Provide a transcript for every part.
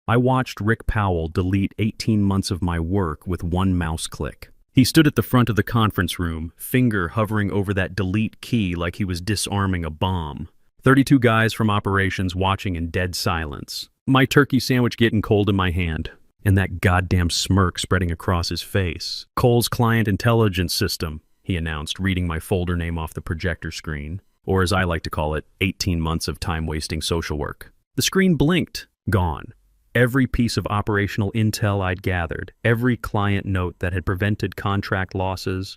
I watched Rick Powell delete 18 months of my work with one mouse click. He stood at the front of the conference room, finger hovering over that delete key like he was disarming a bomb. 32 guys from operations watching in dead silence. My turkey sandwich getting cold in my hand, and that goddamn smirk spreading across his face. "Cole's Client Intelligence System," he announced, reading my folder name off the projector screen. Or as I like to call it, 18 months of time-wasting social work. The screen blinked. Gone. Every piece of operational intel I'd gathered, every client note that had prevented contract losses,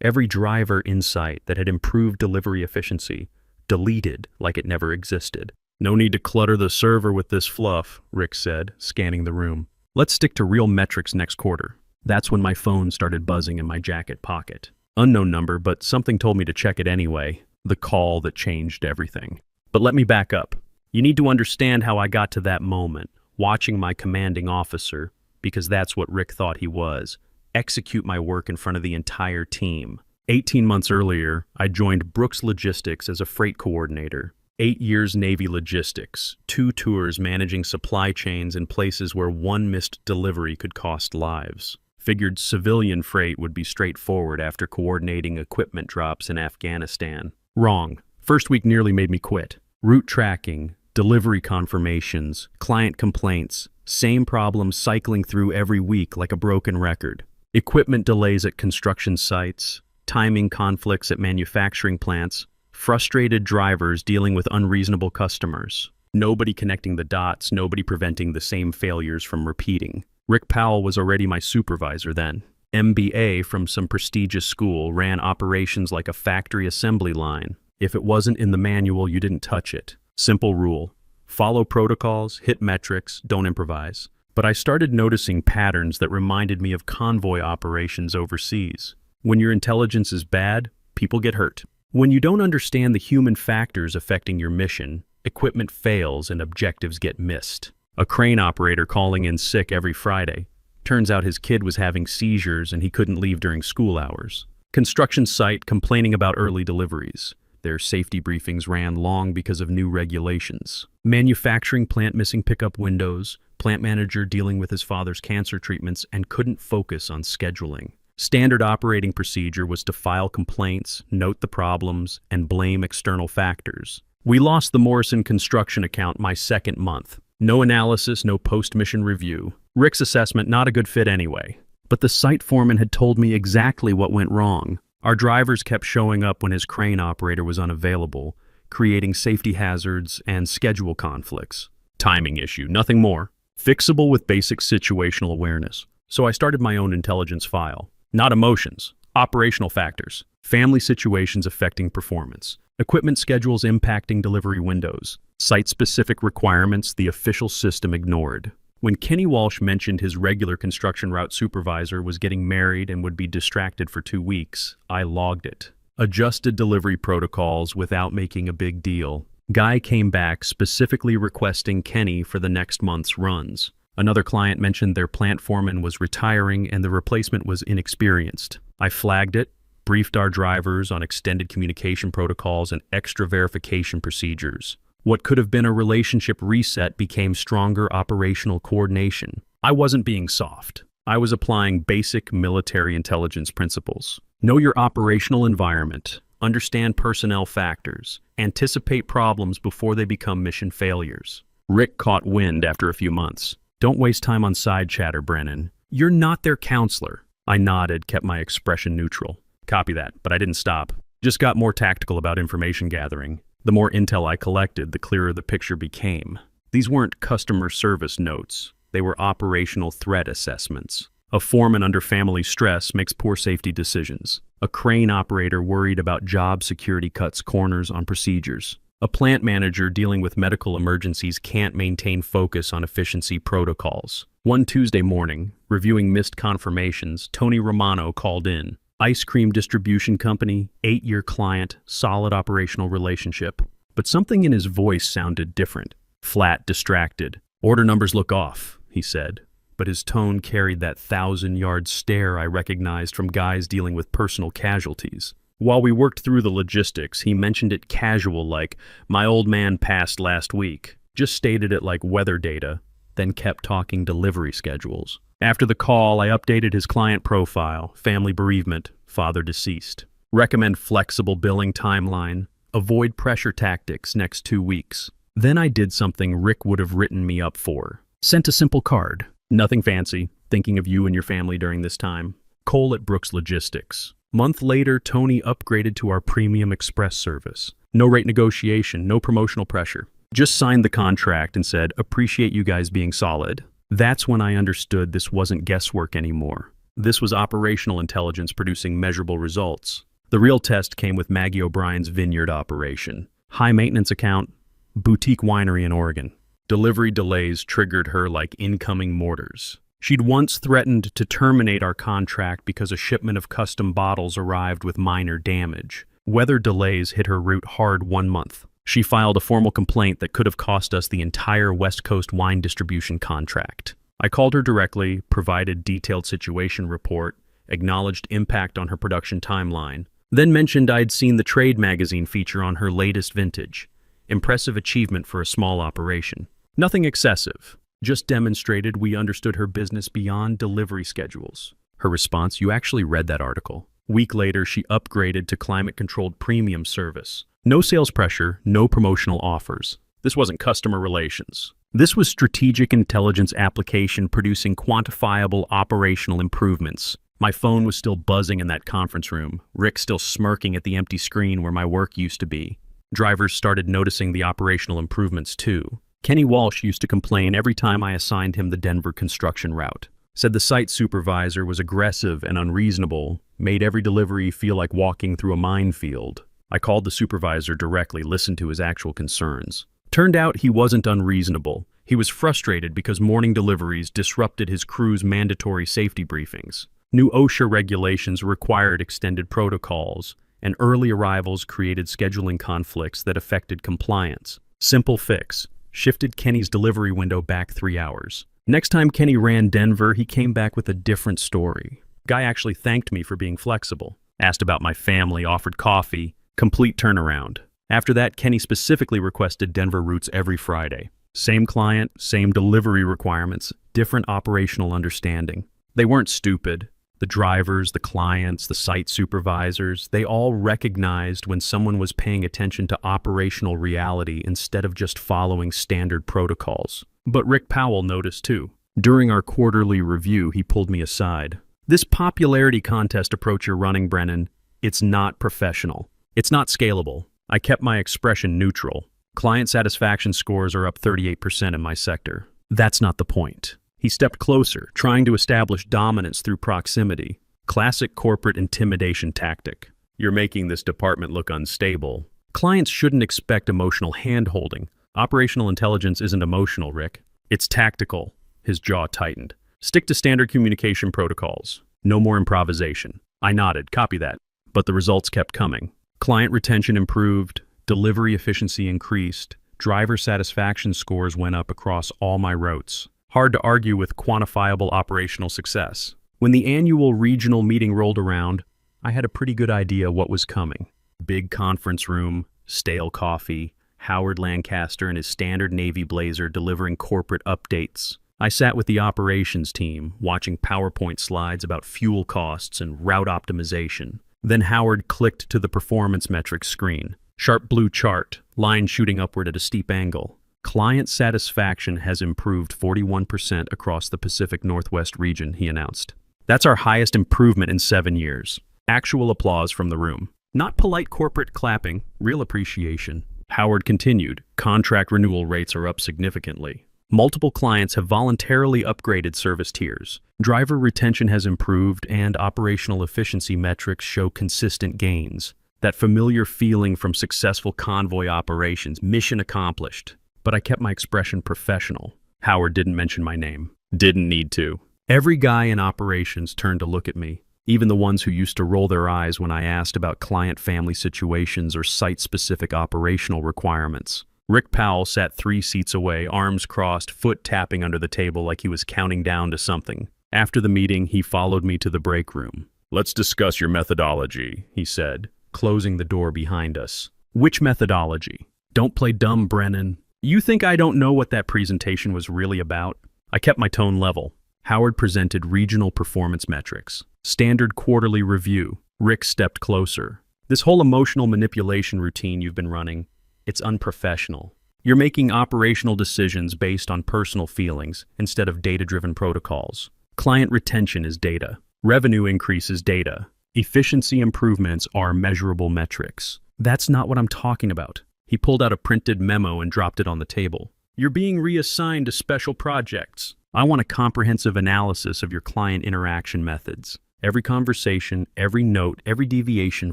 every driver insight that had improved delivery efficiency, deleted like it never existed. "No need to clutter the server with this fluff," Rick said, scanning the room. "Let's stick to real metrics next quarter." That's when my phone started buzzing in my jacket pocket. Unknown number, but something told me to check it anyway. The call that changed everything. But let me back up. You need to understand how I got to that moment, watching my commanding officer, because that's what Rick thought he was, execute my work in front of the entire team. 18 months earlier, I joined Brooks Logistics as a freight coordinator. 8 years Navy logistics, 2 tours managing supply chains in places where one missed delivery could cost lives. Figured civilian freight would be straightforward after coordinating equipment drops in Afghanistan. Wrong. First week nearly made me quit. Route tracking, delivery confirmations, client complaints, same problems cycling through every week like a broken record. Equipment delays at construction sites, timing conflicts at manufacturing plants, frustrated drivers dealing with unreasonable customers. Nobody connecting the dots, nobody preventing the same failures from repeating. Rick Powell was already my supervisor then. MBA from some prestigious school, ran operations like a factory assembly line. If it wasn't in the manual, you didn't touch it. Simple rule. Follow protocols, hit metrics, don't improvise. But I started noticing patterns that reminded me of convoy operations overseas. When your intelligence is bad, people get hurt. When you don't understand the human factors affecting your mission, equipment fails and objectives get missed. A crane operator calling in sick every Friday. Turns out his kid was having seizures and he couldn't leave during school hours. Construction site complaining about early deliveries. Their safety briefings ran long because of new regulations. Manufacturing plant missing pickup windows. Plant manager dealing with his father's cancer treatments and couldn't focus on scheduling. Standard operating procedure was to file complaints, note the problems, and blame external factors. We lost the Morrison construction account my second month. No analysis, no post-mission review. Rick's assessment, not a good fit anyway. But the site foreman had told me exactly what went wrong. Our drivers kept showing up when his crane operator was unavailable, creating safety hazards and schedule conflicts. Timing issue, nothing more. Fixable with basic situational awareness. So I started my own intelligence file. Not emotions, operational factors. Family situations affecting performance. Equipment schedules impacting delivery windows. Site-specific requirements the official system ignored. When Kenny Walsh mentioned his regular construction route supervisor was getting married and would be distracted for 2 weeks, I logged it. Adjusted delivery protocols without making a big deal. Guy came back specifically requesting Kenny for the next month's runs. Another client mentioned their plant foreman was retiring and the replacement was inexperienced. I flagged it, briefed our drivers on extended communication protocols and extra verification procedures. What could have been a relationship reset became stronger operational coordination. I wasn't being soft. I was applying basic military intelligence principles. Know your operational environment, understand personnel factors, anticipate problems before they become mission failures. Rick caught wind after a few months. "Don't waste time on side chatter, Brennan. You're not their counselor." I nodded, kept my expression neutral. "Copy that, but I didn't stop. Just got more tactical about information gathering. The more intel I collected, the clearer the picture became. These weren't customer service notes. They were operational threat assessments. A foreman under family stress makes poor safety decisions. A crane operator worried about job security cuts corners on procedures. A plant manager dealing with medical emergencies can't maintain focus on efficiency protocols. One Tuesday morning, reviewing missed confirmations, Tony Romano called in. Ice cream distribution company, 8-year client, solid operational relationship. But something in his voice sounded different. Flat, distracted. "Order numbers look off," he said. But his tone carried that 1,000-yard stare I recognized from guys dealing with personal casualties. While we worked through the logistics, he mentioned it casual like, "My old man passed last week." Just stated it like weather data. then kept talking delivery schedules. After the call, I updated his client profile, family bereavement, father deceased. Recommend flexible billing timeline, avoid pressure tactics next 2 weeks. Then I did something Rick would have written me up for. Sent a simple card. Nothing fancy, thinking of you and your family during this time. Cole at Brooks Logistics. Month later, Tony upgraded to our premium express service. No rate negotiation, no promotional pressure. Just signed the contract and said, appreciate you guys being solid. That's when I understood this wasn't guesswork anymore. This was operational intelligence producing measurable results. The real test came with Maggie O'Brien's vineyard operation. High maintenance account, boutique winery in Oregon. Delivery delays triggered her like incoming mortars. She'd once threatened to terminate our contract because a shipment of custom bottles arrived with minor damage. Weather delays hit her route hard 1 month. She filed a formal complaint that could have cost us the entire West Coast wine distribution contract. I called her directly, provided detailed situation report, acknowledged impact on her production timeline, then mentioned I'd seen the trade magazine feature on her latest vintage. Impressive achievement for a small operation. Nothing excessive, just demonstrated we understood her business beyond delivery schedules. Her response, you actually read that article. Week later, she upgraded to climate-controlled premium service. No sales pressure, no promotional offers. This wasn't customer relations. This was strategic intelligence application producing quantifiable operational improvements. My phone was still buzzing in that conference room, Rick still smirking at the empty screen where my work used to be. Drivers started noticing the operational improvements too. Kenny Walsh used to complain every time I assigned him the Denver construction route. Said the site supervisor was aggressive and unreasonable, made every delivery feel like walking through a minefield. I called the supervisor directly, listened to his actual concerns. Turned out he wasn't unreasonable. He was frustrated because morning deliveries disrupted his crew's mandatory safety briefings. New OSHA regulations required extended protocols, and early arrivals created scheduling conflicts that affected compliance. Simple fix. Shifted Kenny's delivery window back 3 hours. Next time Kenny ran Denver, he came back with a different story. Guy actually thanked me for being flexible. Asked about my family, offered coffee. Complete turnaround. After that, Kenny specifically requested Denver routes every Friday. Same client, same delivery requirements, different operational understanding. They weren't stupid. The drivers, the clients, the site supervisors, they all recognized when someone was paying attention to operational reality instead of just following standard protocols. But Rick Powell noticed too. During our quarterly review, he pulled me aside. This popularity contest approach you're running, Brennan, it's not professional. It's not scalable. I kept my expression neutral. Client satisfaction scores are up 38% in my sector. That's not the point. He stepped closer, trying to establish dominance through proximity. Classic corporate intimidation tactic. You're making this department look unstable. Clients shouldn't expect emotional hand-holding. Operational intelligence isn't emotional, Rick. It's tactical. His jaw tightened. Stick to standard communication protocols. No more improvisation. I nodded, copy that. But the results kept coming. Client retention improved, delivery efficiency increased, driver satisfaction scores went up across all my routes. Hard to argue with quantifiable operational success. When the annual regional meeting rolled around, I had a pretty good idea what was coming. Big conference room, stale coffee, Howard Lancaster in his standard Navy blazer delivering corporate updates. I sat with the operations team, watching PowerPoint slides about fuel costs and route optimization. Then Howard clicked to the performance metrics screen. Sharp blue chart, line shooting upward at a steep angle. Client satisfaction has improved 41% across the Pacific Northwest region, he announced. That's our highest improvement in 7 years. Actual applause from the room. Not polite corporate clapping, real appreciation. Howard continued, contract renewal rates are up significantly. Multiple clients have voluntarily upgraded service tiers. Driver retention has improved and operational efficiency metrics show consistent gains. That familiar feeling from successful convoy operations, mission accomplished. But I kept my expression professional. Howard didn't mention my name. Didn't need to. Every guy in operations turned to look at me, even the ones who used to roll their eyes when I asked about client family situations or site-specific operational requirements. Rick Powell sat 3 seats away, arms crossed, foot tapping under the table like he was counting down to something. After the meeting, he followed me to the break room. Let's discuss your methodology, he said, closing the door behind us. Which methodology? Don't play dumb, Brennan. You think I don't know what that presentation was really about? I kept my tone level. Howard presented regional performance metrics. Standard quarterly review. Rick stepped closer. This whole emotional manipulation routine you've been running, it's unprofessional. You're making operational decisions based on personal feelings instead of data-driven protocols. Client retention is data. Revenue increase is data. Efficiency improvements are measurable metrics. That's not what I'm talking about. He pulled out a printed memo and dropped it on the table. You're being reassigned to special projects. I want a comprehensive analysis of your client interaction methods. Every conversation, every note, every deviation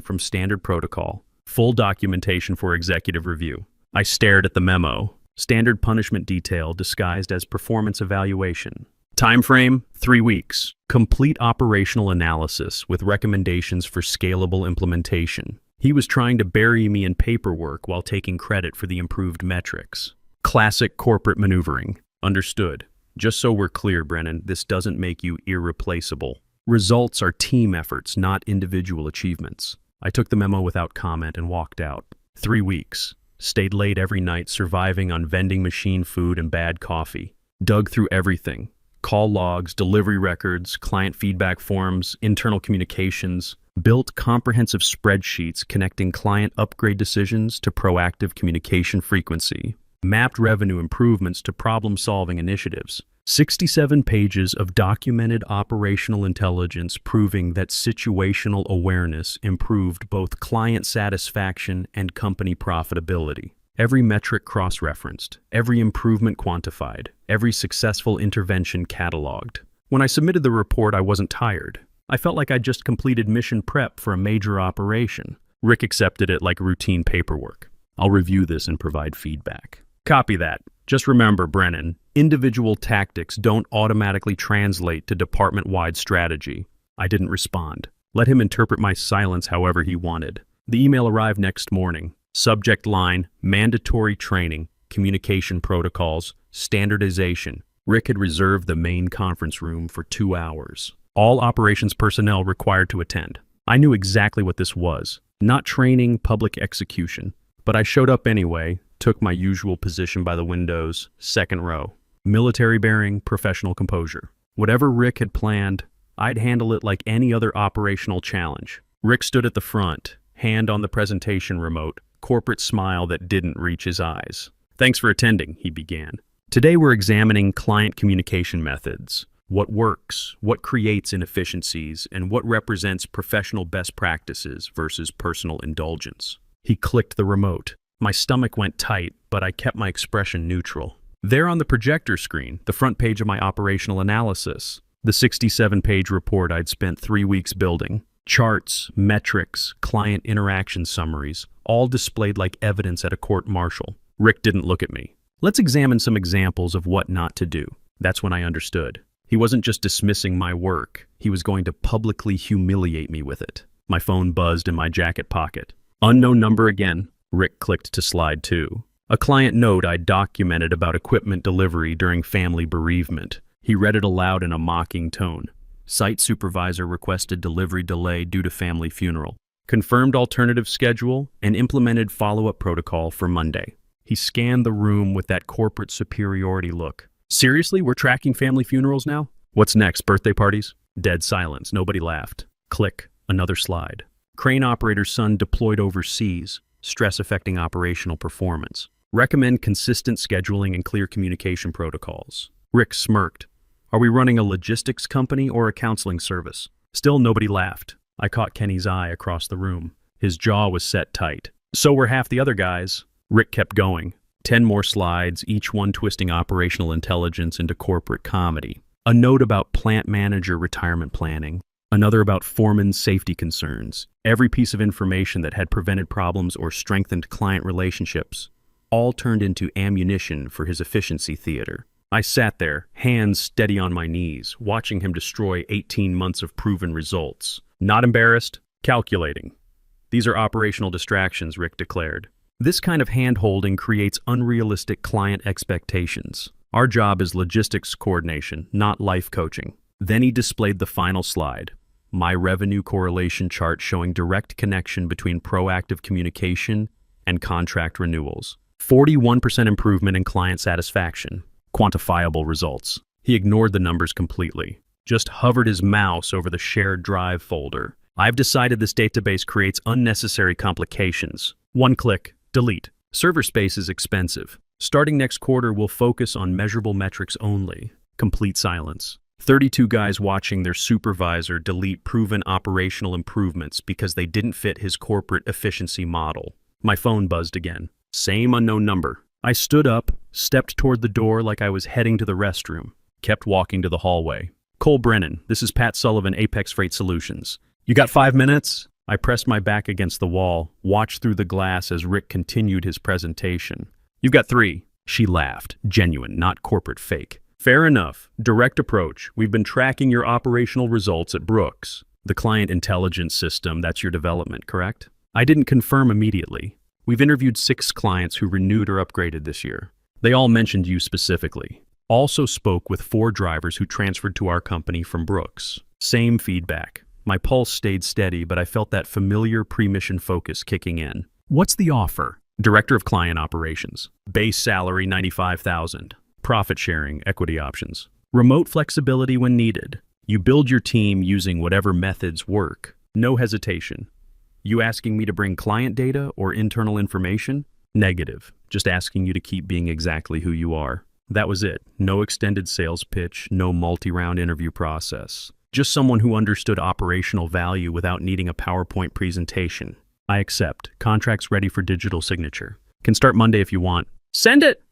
from standard protocol. Full documentation for executive review. I stared at the memo. Standard punishment detail disguised as performance evaluation. Time frame, 3 weeks. Complete operational analysis with recommendations for scalable implementation. He was trying to bury me in paperwork while taking credit for the improved metrics. Classic corporate maneuvering. Understood. Just so we're clear, Brennan, this doesn't make you irreplaceable. Results are team efforts, not individual achievements. I took the memo without comment and walked out. 3 weeks. Stayed late every night, surviving on vending machine food and bad coffee. Dug through everything. Call logs, delivery records, client feedback forms, internal communications. Built comprehensive spreadsheets connecting client upgrade decisions to proactive communication frequency. Mapped revenue improvements to problem-solving initiatives. 67 pages of documented operational intelligence proving that situational awareness improved both client satisfaction and company profitability. Every metric cross-referenced, every improvement quantified, every successful intervention cataloged. When I submitted the report, I wasn't tired. I felt like I'd just completed mission prep for a major operation. Rick accepted it like routine paperwork. I'll review this and provide feedback. Copy that. Just remember, Brennan, individual tactics don't automatically translate to department-wide strategy. I didn't respond. Let him interpret my silence however he wanted. The email arrived next morning. Subject line, mandatory training, communication protocols, standardization. Rick had reserved the main conference room for 2 hours. All operations personnel required to attend. I knew exactly what this was. Not training, public execution. But I showed up anyway, took my usual position by the windows, second row. Military bearing, professional composure. Whatever Rick had planned, I'd handle it like any other operational challenge. Rick stood at the front, hand on the presentation remote, corporate smile that didn't reach his eyes. Thanks for attending, he began. Today we're examining client communication methods. What works, what creates inefficiencies, and what represents professional best practices versus personal indulgence. He clicked the remote. My stomach went tight, but I kept my expression neutral. There on the projector screen, the front page of my operational analysis, the 67-page report I'd spent 3 weeks building. Charts, metrics, client interaction summaries, all displayed like evidence at a court-martial. Rick didn't look at me. Let's examine some examples of what not to do. That's when I understood. He wasn't just dismissing my work. He was going to publicly humiliate me with it. My phone buzzed in my jacket pocket. Unknown number again. Rick clicked to slide 2. A client note I documented about equipment delivery during family bereavement. He read it aloud in a mocking tone. Site supervisor requested delivery delay due to family funeral. Confirmed alternative schedule and implemented follow-up protocol for Monday. He scanned the room with that corporate superiority look. Seriously, we're tracking family funerals now? What's next, birthday parties? Dead silence, nobody laughed. Click, another slide. Crane operator's son deployed overseas, stress affecting operational performance. Recommend consistent scheduling and clear communication protocols. Rick smirked. Are we running a logistics company or a counseling service? Still nobody laughed. I caught Kenny's eye across the room. His jaw was set tight. So were half the other guys. Rick kept going. 10 more slides, each one twisting operational intelligence into corporate comedy. A note about plant manager retirement planning. Another about foreman's safety concerns. Every piece of information that had prevented problems or strengthened client relationships. All turned into ammunition for his efficiency theater. I sat there, hands steady on my knees, watching him destroy 18 months of proven results. Not embarrassed, calculating. These are operational distractions, Rick declared. This kind of hand-holding creates unrealistic client expectations. Our job is logistics coordination, not life coaching. Then he displayed the final slide. My revenue correlation chart showing direct connection between proactive communication and contract renewals. 41% improvement in client satisfaction. Quantifiable results. He ignored the numbers completely, just hovered his mouse over the shared drive folder. I've decided this database creates unnecessary complications. One click, delete. Server space is expensive. Starting next quarter, we'll focus on measurable metrics only. Complete silence. 32 guys watching their supervisor delete proven operational improvements because they didn't fit his corporate efficiency model. My phone buzzed again. Same unknown number. I stood up, stepped toward the door like I was heading to the restroom, kept walking to the hallway. Cole Brennan, this is Pat Sullivan, Apex Freight Solutions. You got 5 minutes? I pressed my back against the wall, watched through the glass as Rick continued his presentation. You've got 3. She laughed. Genuine, not corporate fake. Fair enough. Direct approach. We've been tracking your operational results at Brooks. The client intelligence system, that's your development, correct? I didn't confirm immediately. We've interviewed 6 clients who renewed or upgraded this year. They all mentioned you specifically. Also spoke with 4 drivers who transferred to our company from Brooks. Same feedback. My pulse stayed steady, but I felt that familiar pre-mission focus kicking in. What's the offer? Director of Client Operations. Base salary $95,000. Profit sharing, equity options. Remote flexibility when needed. You build your team using whatever methods work. No hesitation. You asking me to bring client data or internal information? Negative. Just asking you to keep being exactly who you are. That was it. No extended sales pitch, no multi-round interview process. Just someone who understood operational value without needing a PowerPoint presentation. I accept. Contract's ready for digital signature. Can start Monday if you want. Send it!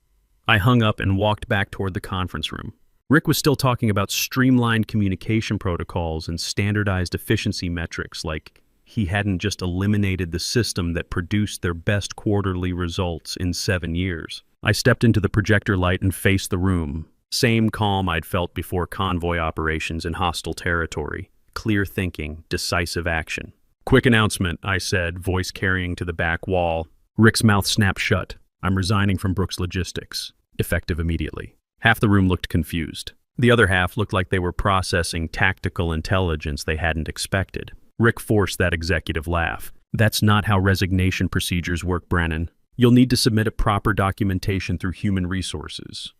I hung up and walked back toward the conference room. Rick was still talking about streamlined communication protocols and standardized efficiency metrics, like he hadn't just eliminated the system that produced their best quarterly results in 7 years. I stepped into the projector light and faced the room. Same calm I'd felt before convoy operations in hostile territory. Clear thinking, decisive action. Quick announcement, I said, voice carrying to the back wall. Rick's mouth snapped shut. I'm resigning from Brooks Logistics. Effective immediately. Half the room looked confused. The other half looked like they were processing tactical intelligence they hadn't expected. Rick forced that executive laugh. That's not how resignation procedures work, Brennan. You'll need to submit a proper documentation through human resources.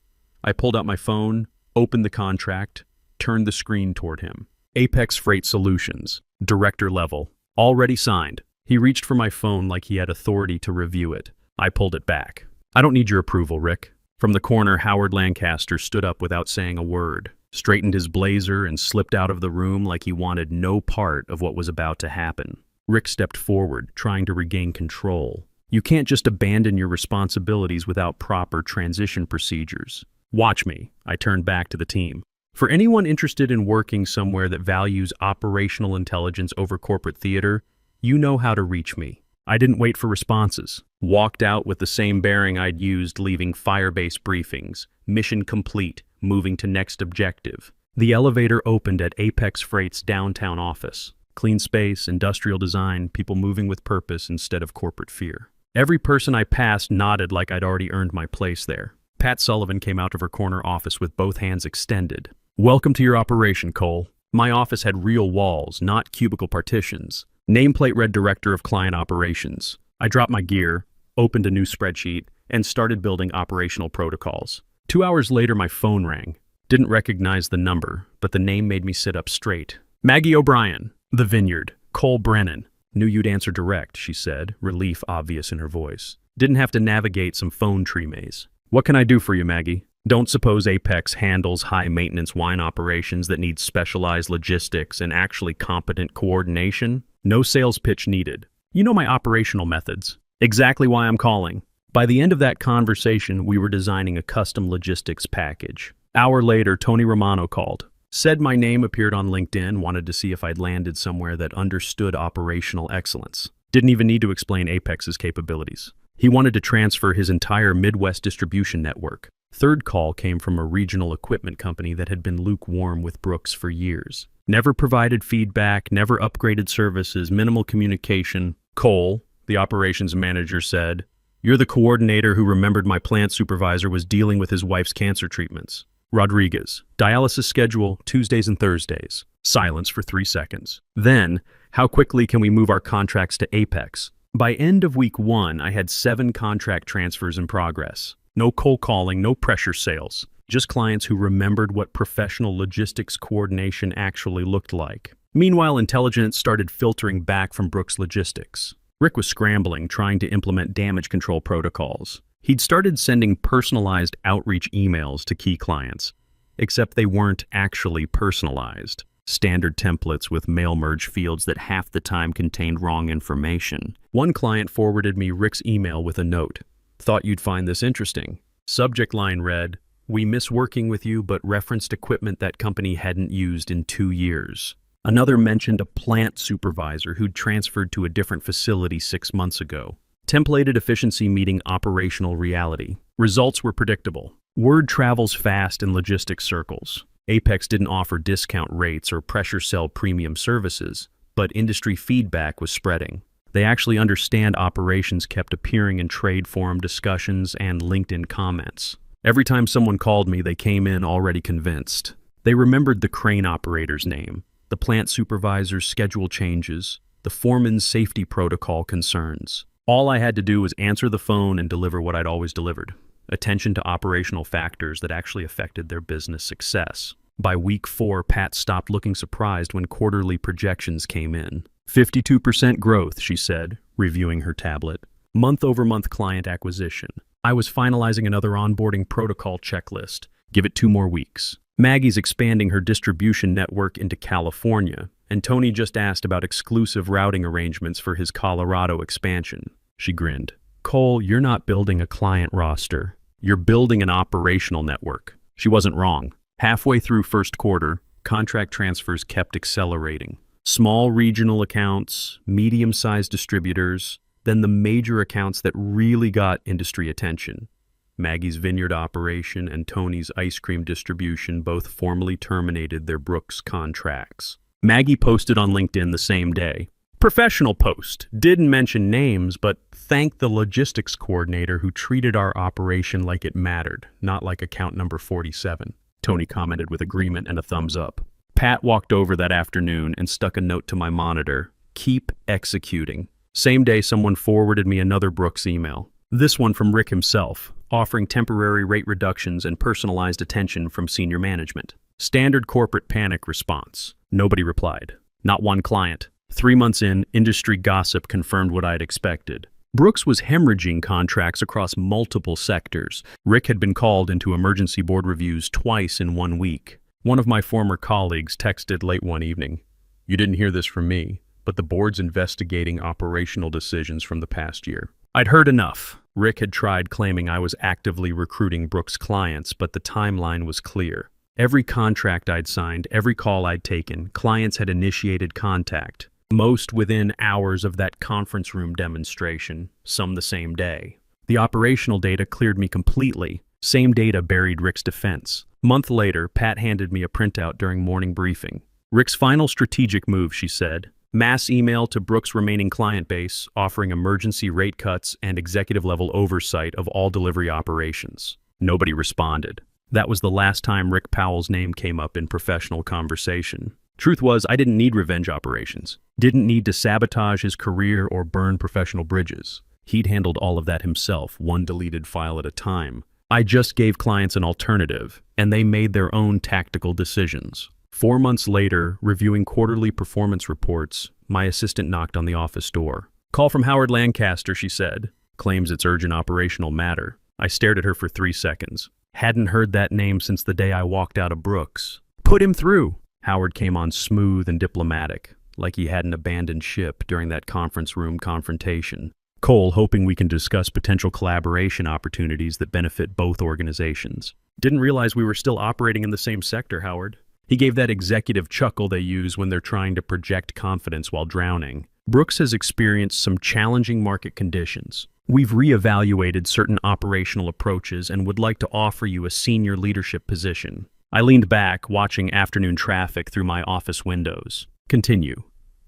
I pulled out my phone, opened the contract, turned the screen toward him. Apex Freight Solutions. Director level. Already signed. He reached for my phone like he had authority to review it. I pulled it back. I don't need your approval, Rick. From the corner, Howard Lancaster stood up without saying a word, straightened his blazer, and slipped out of the room like he wanted no part of what was about to happen. Rick stepped forward, trying to regain control. You can't just abandon your responsibilities without proper transition procedures. Watch me. I turned back to the team. For anyone interested in working somewhere that values operational intelligence over corporate theater, you know how to reach me. I didn't wait for responses. Walked out with the same bearing I'd used leaving Firebase briefings. Mission complete, moving to next objective. The elevator opened at Apex Freight's downtown office. Clean space, industrial design, people moving with purpose instead of corporate fear. Every person I passed nodded like I'd already earned my place there. Pat Sullivan came out of her corner office with both hands extended. Welcome to your operation, Cole. My office had real walls, not cubicle partitions. Nameplate read Director of Client Operations. I dropped my gear, opened a new spreadsheet, and started building operational protocols. 2 hours later, my phone rang. Didn't recognize the number, but the name made me sit up straight. Maggie O'Brien, The Vineyard, Cole Brennan. Knew you'd answer direct, she said, relief obvious in her voice. Didn't have to navigate some phone tree maze. What can I do for you, Maggie? Don't suppose Apex handles high-maintenance wine operations that need specialized logistics and actually competent coordination? No sales pitch needed. You know my operational methods. Exactly why I'm calling. By the end of that conversation, we were designing a custom logistics package. Hour later, Tony Romano called. Said my name appeared on LinkedIn, wanted to see if I'd landed somewhere that understood operational excellence. Didn't even need to explain Apex's capabilities. He wanted to transfer his entire Midwest distribution network. Third call came from a regional equipment company that had been lukewarm with Brooks for years. Never provided feedback, never upgraded services, minimal communication. Cole, the operations manager, said, "You're the coordinator who remembered my plant supervisor was dealing with his wife's cancer treatments." Rodriguez, dialysis schedule, Tuesdays and Thursdays. Silence for 3 seconds. Then, how quickly can we move our contracts to Apex? By end of week 1, I had 7 contract transfers in progress. No cold calling, no pressure sales. just clients who remembered what professional logistics coordination actually looked like. Meanwhile, intelligence started filtering back from Brooks Logistics. Rick was scrambling, trying to implement damage control protocols. He'd started sending personalized outreach emails to key clients, except they weren't actually personalized. Standard templates with mail merge fields that half the time contained wrong information. One client forwarded me Rick's email with a note. "Thought you'd find this interesting." Subject line read, "We miss working with you, but referenced equipment that company hadn't used in 2 years. Another mentioned a plant supervisor who'd transferred to a different facility 6 months ago. Templated efficiency meeting operational reality. Results were predictable. Word travels fast in logistics circles. Apex didn't offer discount rates or pressure sell premium services, but industry feedback was spreading. They actually understand operations kept appearing in trade forum discussions and LinkedIn comments. Every time someone called me, they came in already convinced. They remembered the crane operator's name, the plant supervisor's schedule changes, the foreman's safety protocol concerns. All I had to do was answer the phone and deliver what I'd always delivered: attention to operational factors that actually affected their business success. By week 4, Pat stopped looking surprised when quarterly projections came in. 52% growth, she said, reviewing her tablet. Month-over-month client acquisition. I was finalizing another onboarding protocol checklist. Give it 2 more weeks. Maggie's expanding her distribution network into California, and Tony just asked about exclusive routing arrangements for his Colorado expansion. She grinned. "Cole, you're not building a client roster. You're building an operational network." She wasn't wrong. Halfway through first quarter, contract transfers kept accelerating. Small regional accounts, medium-sized distributors, then the major accounts that really got industry attention. Maggie's vineyard operation and Tony's ice cream distribution both formally terminated their Brooks contracts. Maggie posted on LinkedIn the same day. Professional post. Didn't mention names, but thanked the logistics coordinator who treated our operation like it mattered, not like account number 47. Tony commented with agreement and a thumbs up. Pat walked over that afternoon and stuck a note to my monitor. "Keep executing." Same day, someone forwarded me another Brooks email. This one from Rick himself, offering temporary rate reductions and personalized attention from senior management. Standard corporate panic response. Nobody replied. Not one client. 3 months in, industry gossip confirmed what I'd expected. Brooks was hemorrhaging contracts across multiple sectors. Rick had been called into emergency board reviews twice in 1 week. One of my former colleagues texted late one evening, "You didn't hear this from me, but the board's investigating operational decisions from the past year." I'd heard enough. Rick had tried claiming I was actively recruiting Brooks clients, but the timeline was clear. Every contract I'd signed, every call I'd taken, clients had initiated contact, most within hours of that conference room demonstration, some the same day. The operational data cleared me completely. Same data buried Rick's defense. Month later, Pat handed me a printout during morning briefing. "Rick's final strategic move," she said. "Mass email to Brooks' remaining client base, offering emergency rate cuts and executive-level oversight of all delivery operations." Nobody responded. That was the last time Rick Powell's name came up in professional conversation. Truth was, I didn't need revenge operations. Didn't need to sabotage his career or burn professional bridges. He'd handled all of that himself, one deleted file at a time. I just gave clients an alternative, and they made their own tactical decisions. 4 months later, reviewing quarterly performance reports, my assistant knocked on the office door. "Call from Howard Lancaster," she said. "Claims it's urgent operational matter." I stared at her for 3 seconds. Hadn't heard that name since the day I walked out of Brooks. "Put him through." Howard came on smooth and diplomatic, like he hadn't abandoned ship during that conference room confrontation. "Cole, hoping we can discuss potential collaboration opportunities that benefit both organizations." "Didn't realize we were still operating in the same sector, Howard." He gave that executive chuckle they use when they're trying to project confidence while drowning. "Brooks has experienced some challenging market conditions. We've reevaluated certain operational approaches and would like to offer you a senior leadership position." I leaned back, watching afternoon traffic through my office windows. "Continue."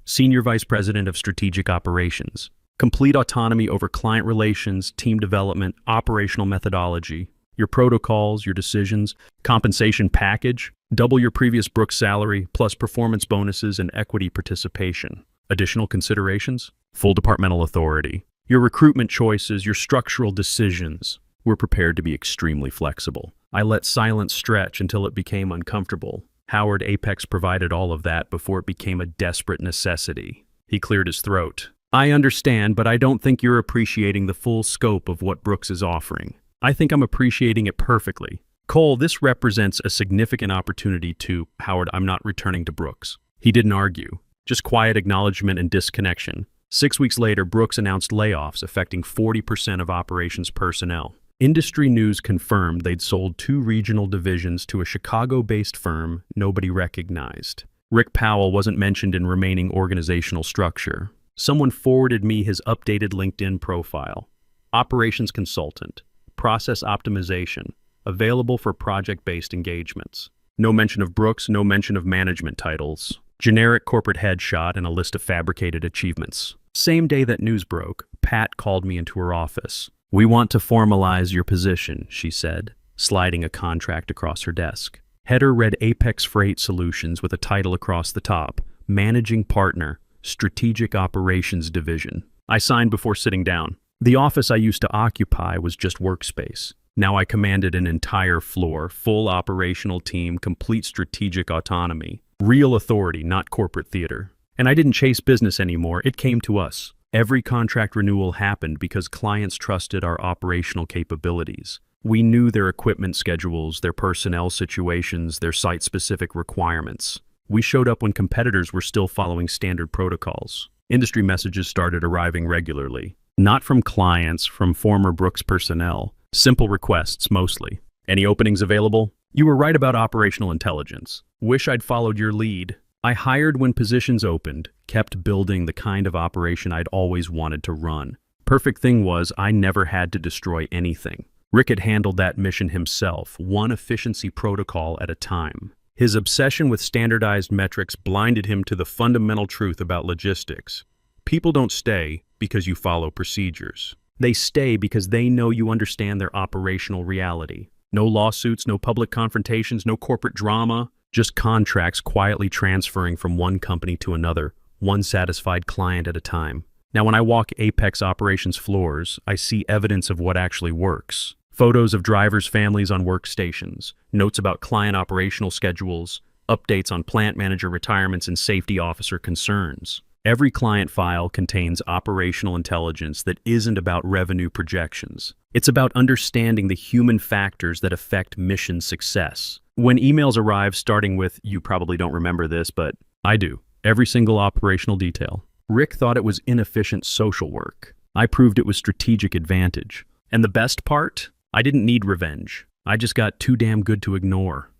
"Senior Vice President of Strategic Operations. Complete autonomy over client relations, team development, operational methodology. Your protocols, your decisions, compensation package. Double your previous Brooks salary, plus performance bonuses and equity participation. Additional considerations? Full departmental authority. Your recruitment choices, your structural decisions. We're prepared to be extremely flexible. I let silence stretch until it became uncomfortable. Howard Apex provided all of that before it became a desperate necessity. He cleared his throat. I understand, but I don't think you're appreciating the full scope of what Brooks is offering. I think I'm appreciating it perfectly. Cole, this represents a significant opportunity to, Howard, I'm not returning to Brooks. He didn't argue, just quiet acknowledgement and disconnection. 6 weeks later, Brooks announced layoffs affecting 40% of operations personnel. Industry news confirmed they'd sold 2 regional divisions to a Chicago-based firm nobody recognized. Rick Powell wasn't mentioned in remaining organizational structure. Someone forwarded me his updated LinkedIn profile. Operations consultant, process optimization, available for project-based engagements. No mention of Brooks, no mention of management titles. Generic corporate headshot and a list of fabricated achievements. Same day that news broke, Pat called me into her office. We want to formalize your position, she said, sliding a contract across her desk. Header read Apex Freight Solutions with a title across the top, Managing Partner, Strategic Operations Division. I signed before sitting down. The office I used to occupy was just workspace. Now I commanded an entire floor, full operational team, complete strategic autonomy. Real authority, not corporate theater. And I didn't chase business anymore, it came to us. Every contract renewal happened because clients trusted our operational capabilities. We knew their equipment schedules, their personnel situations, their site-specific requirements. We showed up when competitors were still following standard protocols. Industry messages started arriving regularly. Not from clients, from former Brooks personnel. Simple requests, mostly. Any openings available? You were right about operational intelligence. Wish I'd followed your lead. I hired when positions opened, kept building the kind of operation I'd always wanted to run. Perfect thing was, I never had to destroy anything. Rick had handled that mission himself, one efficiency protocol at a time. His obsession with standardized metrics blinded him to the fundamental truth about logistics. People don't stay because you follow procedures. They stay because they know you understand their operational reality. No lawsuits, no public confrontations, no corporate drama, just contracts quietly transferring from one company to another, one satisfied client at a time. Now, when I walk Apex operations floors, I see evidence of what actually works. Photos of drivers' families on workstations, notes about client operational schedules, updates on plant manager retirements and safety officer concerns. Every client file contains operational intelligence that isn't about revenue projections. It's about understanding the human factors that affect mission success. When emails arrive starting with, "You probably don't remember this, but I do," every single operational detail. Rick thought it was inefficient social work. I proved it was strategic advantage. And the best part? I didn't need revenge. I just got too damn good to ignore.